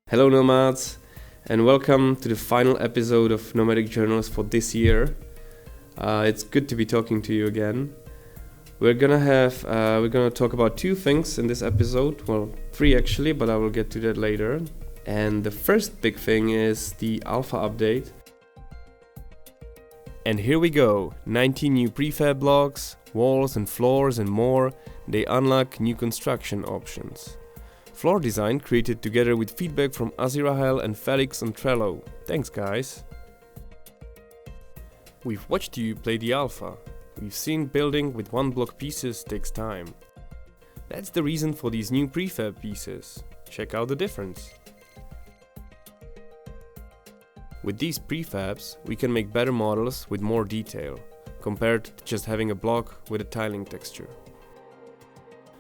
Hello Nomads, and welcome to the final episode of Nomadic Journals for this year. It's good to be talking to you again. We're gonna talk about two things in this episode. Well, three actually, but I will get to that later. And the first big thing is the alpha update. And here we go, 19 new prefab blocks, walls and floors and more. They unlock new construction options. Floor design created together with feedback from Azirahel and Felix on Trello. Thanks guys! We've watched you play the alpha. We've seen building with one block pieces takes time. That's the reason for these new prefab pieces. Check out the difference. With these prefabs, we can make better models with more detail, compared to just having a block with a tiling texture.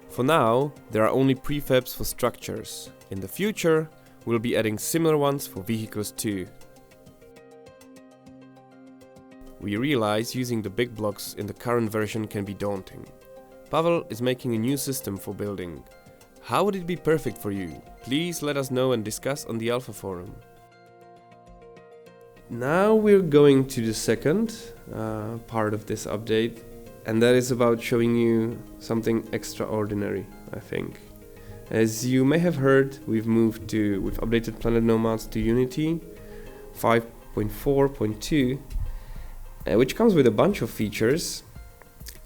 For now, there are only prefabs for structures. In the future, we'll be adding similar ones for vehicles too. We realize using the big blocks in the current version can be daunting. Pavel is making a new system for building. How would it be perfect for you? Please let us know and discuss on the Alpha forum. Now we're going to the second part of this update. And that is about showing you something extraordinary, I think. As you may have heard, we've updated Planet Nomads to Unity 5.4.2, which comes with a bunch of features,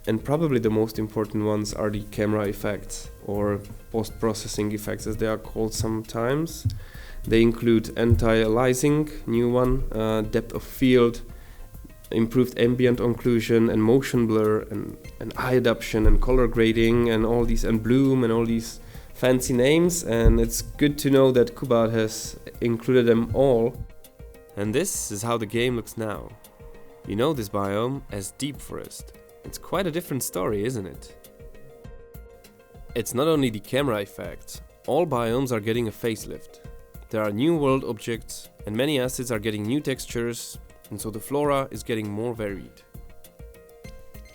and probably the most important ones are the camera effects, or post-processing effects as they are called sometimes. They include anti-aliasing, new one, depth of field, improved ambient occlusion and motion blur and eye adaptation and color grading and all these, and bloom and all these fancy names, and it's good to know that Kubat has included them all. And this is how the game looks now. You know this biome as Deep Forest. It's quite a different story, isn't it? It's not only the camera effects, all biomes are getting a facelift. There are new world objects and many assets are getting new textures, and so the flora is getting more varied.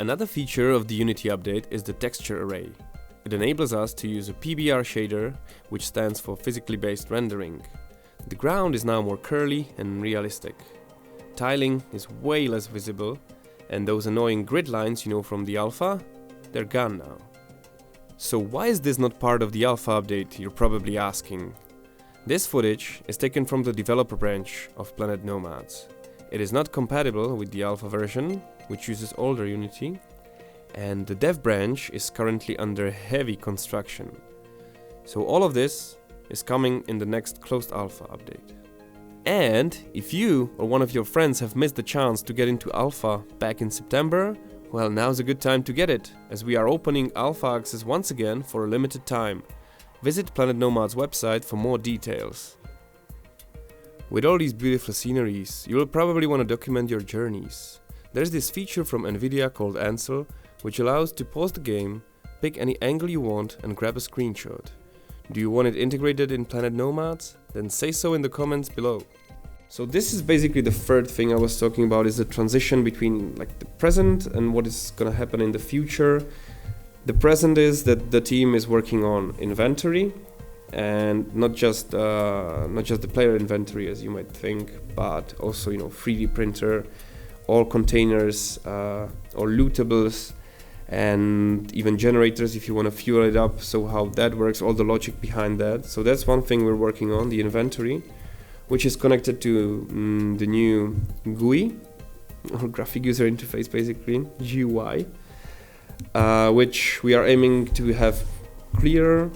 Another feature of the Unity update is the texture array. It enables us to use a PBR shader, which stands for physically based rendering. The ground is now more curly and realistic. Tiling is way less visible, and those annoying grid lines you know from the alpha, they're gone now. So why is this not part of the alpha update, you're probably asking? This footage is taken from the developer branch of Planet Nomads. It is not compatible with the alpha version, which uses older Unity, and the dev branch is currently under heavy construction. So all of this is coming in the next closed alpha update. And if you or one of your friends have missed the chance to get into alpha back in September, well, now's a good time to get it, as we are opening alpha access once again for a limited time. Visit Planet Nomads website for more details. With all these beautiful sceneries, you will probably want to document your journeys. There's this feature from Nvidia called Ansel, which allows to pause the game, pick any angle you want and grab a screenshot. Do you want it integrated in Planet Nomads? Then say so in the comments below. So this is basically the third thing I was talking about, is the transition between the present and what is gonna happen in the future. The present is that the team is working on inventory, and not just the player inventory as you might think, but also 3D printer, all containers, or lootables, and even generators if you want to fuel it up. So how that works, all the logic behind that. So that's one thing we're working on, the inventory, which is connected to the new GUI, or graphic user interface basically, GUI, which we are aiming to have clearer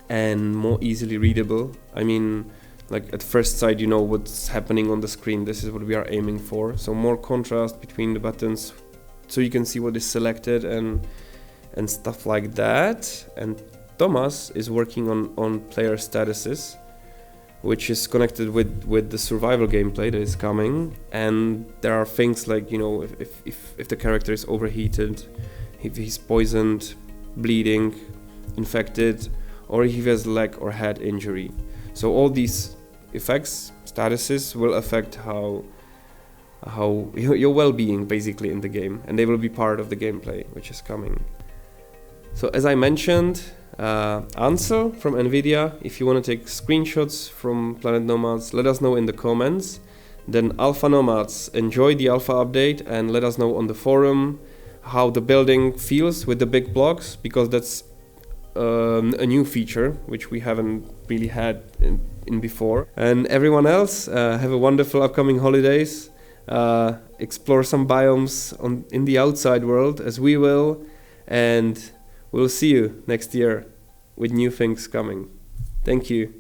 and more easily readable. I mean, at first sight you know what's happening on the screen. This is what we are aiming for. So more contrast between the buttons, so you can see what is selected and stuff like that. And Thomas is working on player statuses, which is connected with the survival gameplay that is coming. And there are things like, if the character is overheated, if he's poisoned, bleeding, infected, or if he has leg or head injury. So all these effects, statuses, will affect how your well-being basically in the game, and they will be part of the gameplay which is coming. So as I mentioned, Ansel from NVIDIA. If you want to take screenshots from Planet Nomads, let us know in the comments. Then Alpha Nomads, enjoy the alpha update and let us know on the forum how the building feels with the big blocks, because that's a new feature which we haven't really had in before. And everyone else, have a wonderful upcoming holidays. Explore some biomes in the outside world as we will, and we'll see you next year with new things coming. Thank you.